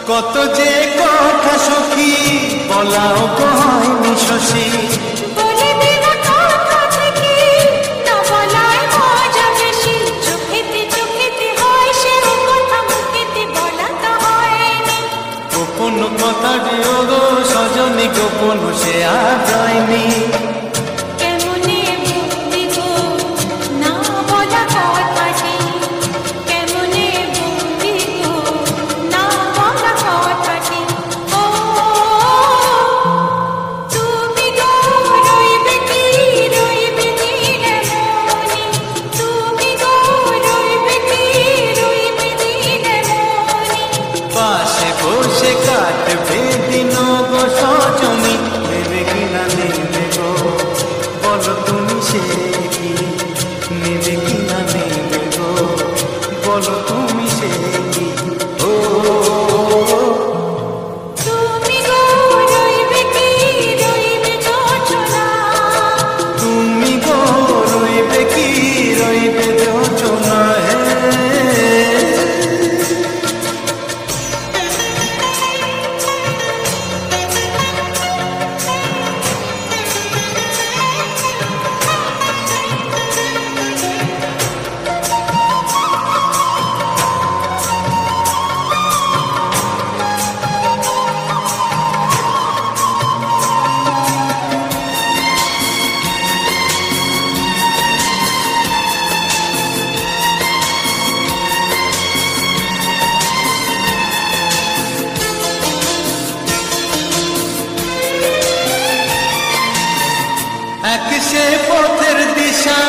কত যে কথা সখী বলাও হয়নি শশী, বলে দেওয়া কথা থেকে না বলায় মজা বেশি। চোখেতে চোখেতে হয় সে কথা, মুখেতে বলা তো হয়নি। গোপন কথা দিও গো সজনী, গোপন সে আর হয়নি। কেমনে বলবি গো না বলা কথাটি, কেমনে বলবি গো না বলা কথাটি। ও তুমি গো রইবে কি রইবে দিনে মনি, তুমি গো রইবে কি রইবে দিনে মনি। পাশে বসে কাটবে দিন গো সজনী, নেবে কিনা নেবে গো বলো তুমি সে কি, নেবে কিনা নেবে গো বলো তুমি সে কি। ও তুমি গো রইবে কি রইবে যোচনা, তুমি গো রইবে কি রইবে যোচনা। এক সে পথের দিশা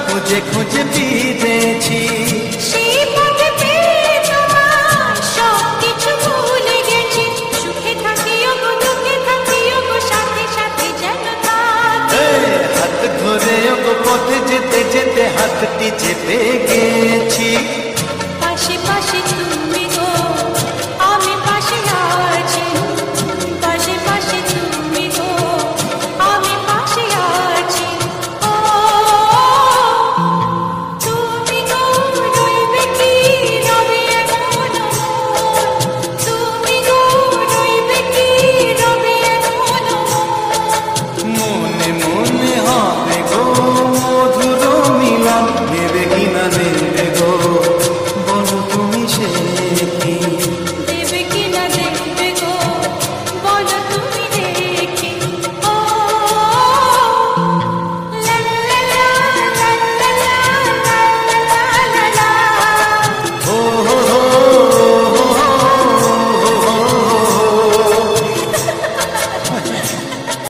খুঁজে খুঁজে ফিরেছি, সেই পথে পেয়ে তোমার সব কিছু ভুলে গেছি। সুখে থাকিও গো দুঃখে থাকিও গো সাথে সাথে যেন থাকি। হাত ধরে গো পথে যেতে যেতে হাতটি চেপে গেছি।